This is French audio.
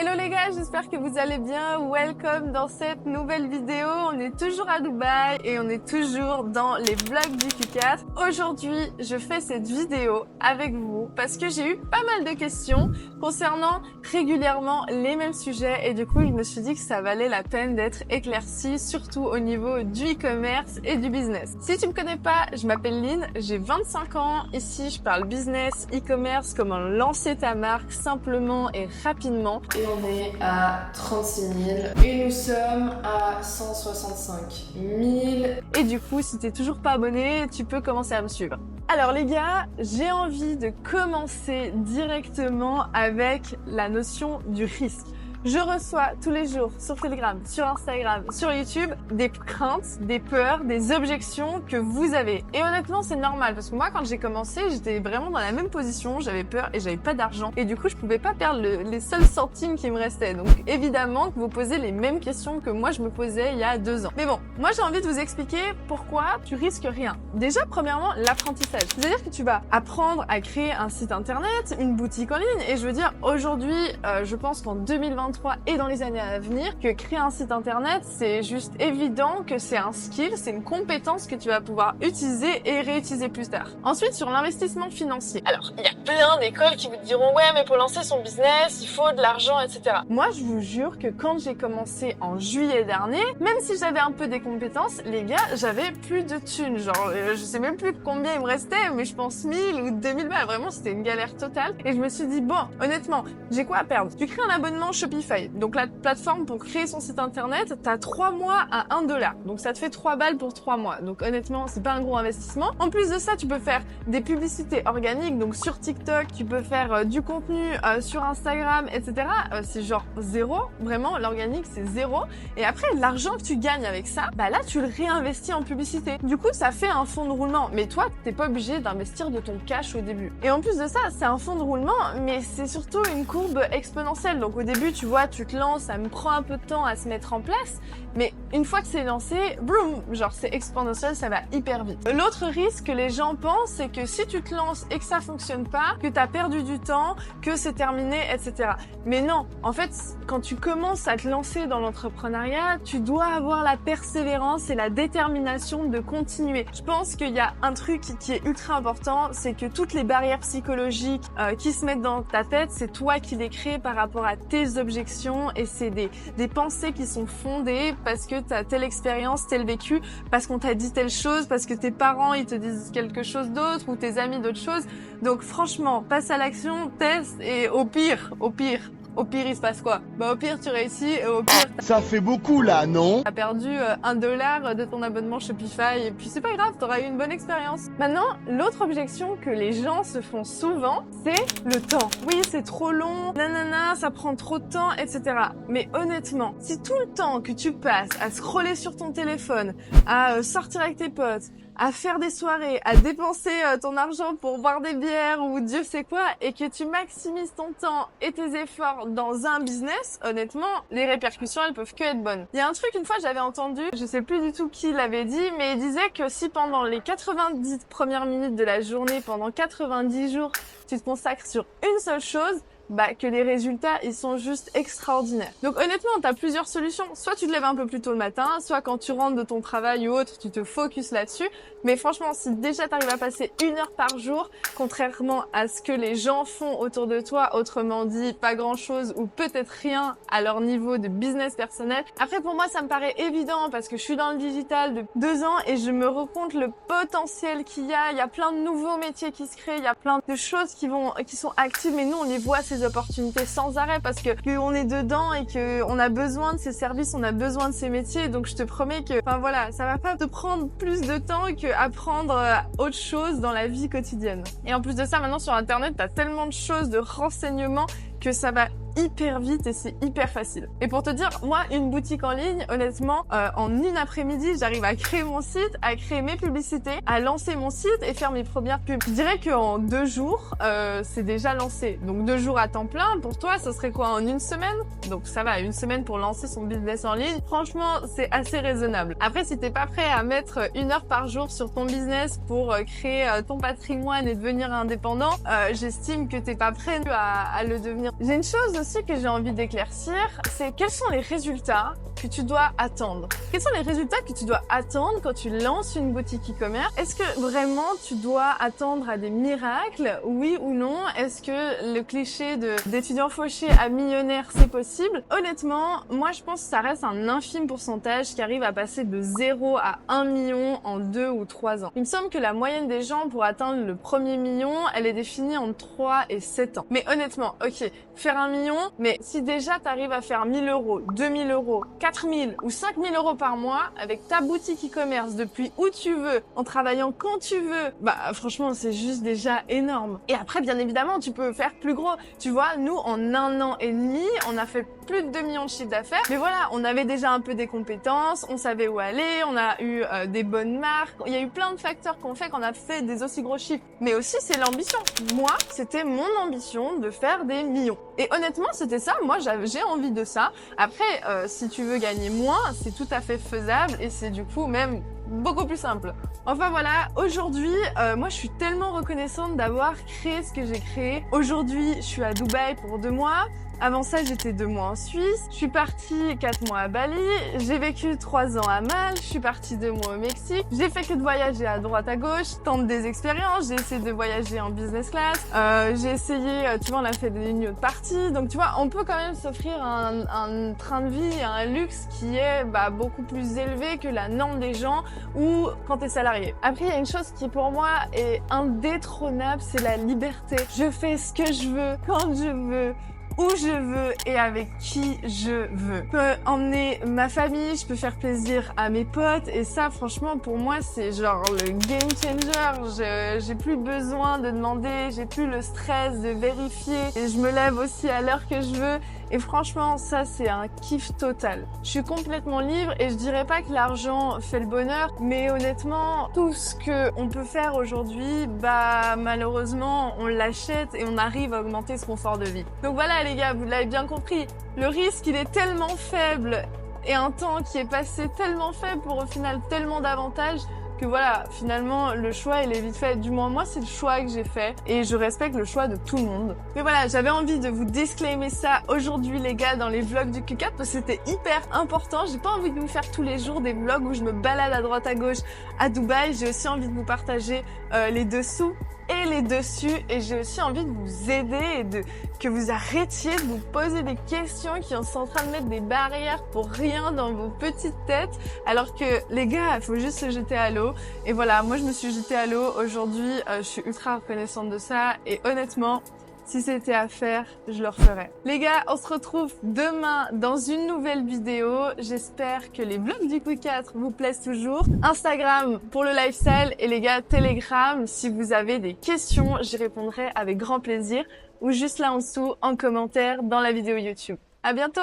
Hello les gars, j'espère que vous allez bien. Welcome dans cette nouvelle vidéo. On est toujours à Dubaï et on est toujours dans les vlogs du Q4. Aujourd'hui, je fais cette vidéo avec vous parce que j'ai eu pas mal de questions concernant régulièrement les mêmes sujets et du coup, je me suis dit que ça valait la peine d'être éclairci, surtout au niveau du e-commerce et du business. Si tu me connais pas, je m'appelle Lynn, j'ai 25 ans. Ici, je parle business, e-commerce, comment lancer ta marque simplement et rapidement. Et on est à 36 000 et nous sommes à 165 000. Et du coup, si t'es toujours pas abonné, tu peux commencer à me suivre. Alors les gars, j'ai envie de commencer directement avec la notion du risque. Je reçois tous les jours sur Telegram, sur Instagram, sur YouTube, des craintes, des peurs, des objections que vous avez. Et honnêtement, c'est normal parce que moi, quand j'ai commencé, j'étais vraiment dans la même position. J'avais peur et j'avais pas d'argent. Et du coup, je pouvais pas perdre les seuls centimes qui me restaient. Donc évidemment que vous posez les mêmes questions que moi, je me posais il y a 2 ans. Mais bon, moi, j'ai envie de vous expliquer pourquoi tu risques rien. Déjà, premièrement, l'apprentissage. C'est-à-dire que tu vas apprendre à créer un site internet, une boutique en ligne. Et je veux dire, aujourd'hui, je pense qu'en 2023, et dans les années à venir, que créer un site internet, c'est juste évident que c'est un skill, c'est une compétence que tu vas pouvoir utiliser et réutiliser plus tard. Ensuite, sur l'investissement financier. Alors, il y a plein d'écoles qui vous diront « Ouais, mais pour lancer son business, il faut de l'argent, etc. » Moi, je vous jure que quand j'ai commencé en juillet dernier, même si j'avais un peu des compétences, les gars, j'avais plus de thunes. Genre, je sais même plus combien il me restait, mais je pense 1000 ou 2000 balles. Vraiment, c'était une galère totale. Et je me suis dit, bon, honnêtement, j'ai quoi à perdre? Tu crées un abonnement Shopify. Donc la plateforme pour créer son site internet, t'as 3 mois à 1 $. Donc ça te fait 3 balles pour 3 mois. Donc honnêtement, c'est pas un gros investissement. En plus de ça, tu peux faire des publicités organiques. Donc sur TikTok, tu peux faire du contenu sur Instagram, etc. C'est genre zéro. Vraiment, l'organique, c'est zéro. Et après, l'argent que tu gagnes avec ça, bah là, tu le réinvestis en publicité. Du coup, ça fait un fonds de roulement. Mais toi, t'es pas obligé d'investir de ton cash au début. Et en plus de ça, c'est un fonds de roulement, mais c'est surtout une courbe exponentielle. Donc au début, tu vois, tu te lances, ça me prend un peu de temps à se mettre en place, mais une fois que c'est lancé, boum, genre c'est exponentiel, ça va hyper vite. L'autre risque que les gens pensent, c'est que si tu te lances et que ça fonctionne pas, que t'as perdu du temps, que c'est terminé, etc. Mais non, en fait, quand tu commences à te lancer dans l'entrepreneuriat, tu dois avoir la persévérance et la détermination de continuer. Je pense qu'il y a un truc qui est ultra important, c'est que toutes les barrières psychologiques qui se mettent dans ta tête, c'est toi qui les crées par rapport à tes objections et c'est des pensées qui sont fondées parce que t'as telle expérience, tel vécu, parce qu'on t'a dit telle chose, parce que tes parents ils te disent quelque chose d'autre ou tes amis d'autre chose. Donc franchement, passe à l'action, teste et au pire, il se passe quoi? Bah au pire tu réussis et au pire ça fait beaucoup là, non? t'as perdu 1 $ de ton abonnement Shopify et puis c'est pas grave, t'auras eu une bonne expérience. Maintenant, l'autre objection que les gens se font souvent, c'est le temps. Oui, c'est trop long, nanana, ça prend trop de temps, etc. Mais honnêtement, si tout le temps que tu passes à scroller sur ton téléphone, à sortir avec tes potes, à faire des soirées, à dépenser ton argent pour boire des bières ou Dieu sait quoi, et que tu maximises ton temps et tes efforts dans un business, honnêtement, les répercussions, elles peuvent que être bonnes. Il y a un truc, une fois, j'avais entendu, je sais plus du tout qui l'avait dit, mais il disait que si pendant les 90 premières minutes de la journée, pendant 90 jours, tu te consacres sur une seule chose, bah que les résultats ils sont juste extraordinaires. Donc honnêtement, t'as plusieurs solutions. Soit tu te lèves un peu plus tôt le matin, soit quand tu rentres de ton travail ou autre, tu te focuses là-dessus. Mais franchement, si déjà t'arrives à passer 1 heure par jour, contrairement à ce que les gens font autour de toi, autrement dit pas grand-chose ou peut-être rien à leur niveau de business personnel. Après pour moi, ça me paraît évident parce que je suis dans le digital depuis 2 ans et je me rends compte le potentiel qu'il y a. Il y a plein de nouveaux métiers qui se créent, il y a plein de choses qui sont actives, mais nous on les voit ces opportunités sans arrêt parce que on est dedans et que on a besoin de ces services, on a besoin de ces métiers. Donc je te promets que, enfin voilà, ça va pas te prendre plus de temps que apprendre autre chose dans la vie quotidienne. Et en plus de ça, maintenant sur internet, t'as tellement de choses, de renseignements que ça va hyper vite et c'est hyper facile. Et pour te dire, moi, une boutique en ligne, honnêtement, en une après-midi, j'arrive à créer mon site, à créer mes publicités, à lancer mon site et faire mes premières pubs. Je dirais qu'en 2 jours, c'est déjà lancé. Donc 2 jours à temps plein, pour toi, ce serait quoi, en 1 semaine? Donc ça va, 1 semaine pour lancer son business en ligne. Franchement, c'est assez raisonnable. Après, si t'es pas prêt à mettre 1 heure par jour sur ton business pour créer ton patrimoine et devenir indépendant, j'estime que t'es pas prêt à le devenir. J'ai une chose aussi que j'ai envie d'éclaircir, c'est quels sont les résultats que tu dois attendre. Quels sont les résultats que tu dois attendre quand tu lances une boutique e-commerce? Est-ce que vraiment tu dois attendre à des miracles? Oui ou non? Est-ce que le cliché d'étudiant fauché à millionnaire, c'est possible? Honnêtement, moi je pense que ça reste un infime pourcentage qui arrive à passer de 0 à 1 million en 2 ou 3 ans. Il me semble que la moyenne des gens pour atteindre le premier million, elle est définie en 3 et 7 ans. Mais honnêtement, ok, faire 1 million, mais si déjà tu arrives à faire 1000 euros, 2000 euros, 4000 ou 5000 euros par mois avec ta boutique e-commerce depuis où tu veux, en travaillant quand tu veux, bah franchement c'est juste déjà énorme. Et après bien évidemment tu peux faire plus gros. Tu vois, nous en 1 an et demi, on a fait plus de 2 millions de chiffre d'affaires. Mais voilà, on avait déjà un peu des compétences, on savait où aller, on a eu des bonnes marques. Il y a eu plein de facteurs qu'on fait qu'on a fait des aussi gros chiffres. Mais aussi c'est l'ambition. Moi, c'était mon ambition de faire des millions. Et honnêtement, c'était ça. Moi, j'ai envie de ça. Après, si tu veux gagner moins, c'est tout à fait faisable et c'est du coup même beaucoup plus simple. Enfin voilà, aujourd'hui, moi je suis tellement reconnaissante d'avoir créé ce que j'ai créé. Aujourd'hui, je suis à Dubaï pour 2 mois. Avant ça, j'étais 2 mois en Suisse. Je suis partie 4 mois à Bali. J'ai vécu 3 ans à Malte. Je suis partie 2 mois au Mexique. J'ai fait que de voyager à droite à gauche, tenter des expériences. J'ai essayé de voyager en business class. J'ai essayé, tu vois, on a fait des lignes de partie. Donc tu vois, on peut quand même s'offrir un train de vie, un luxe qui est beaucoup plus élevé que la norme des gens ou quand t'es salarié. Après, il y a une chose qui pour moi est indétrônable, c'est la liberté. Je fais ce que je veux, quand je veux, où je veux et avec qui je veux. Je peux emmener ma famille, je peux faire plaisir à mes potes et ça franchement pour moi c'est genre le game changer. J'ai plus besoin de demander, j'ai plus le stress de vérifier et je me lève aussi à l'heure que je veux. Et franchement, ça, c'est un kiff total. Je suis complètement libre et je dirais pas que l'argent fait le bonheur, mais honnêtement, tout ce que on peut faire aujourd'hui, malheureusement, on l'achète et on arrive à augmenter ce confort de vie. Donc voilà, les gars, vous l'avez bien compris. Le risque, il est tellement faible et un temps qui est passé tellement faible pour au final tellement d'avantages que voilà, finalement, le choix, il est vite fait. Du moins, moi, c'est le choix que j'ai fait et je respecte le choix de tout le monde. Mais voilà, j'avais envie de vous disclaimer ça aujourd'hui, les gars, dans les vlogs du Q4 parce que c'était hyper important. J'ai pas envie de vous faire tous les jours des vlogs où je me balade à droite à gauche à Dubaï. J'ai aussi envie de vous partager les dessous et les dessus et j'ai aussi envie de vous aider et que vous arrêtiez de vous poser des questions qui sont en train de mettre des barrières pour rien dans vos petites têtes alors que les gars, il faut juste se jeter à l'eau et voilà, moi je me suis jetée à l'eau aujourd'hui, je suis ultra reconnaissante de ça et honnêtement, si c'était à faire, je le referais. Les gars, on se retrouve demain dans une nouvelle vidéo. J'espère que les vlogs du Q4 vous plaisent toujours. Instagram pour le lifestyle et les gars, Telegram, si vous avez des questions, j'y répondrai avec grand plaisir ou juste là en dessous en commentaire dans la vidéo YouTube. À bientôt!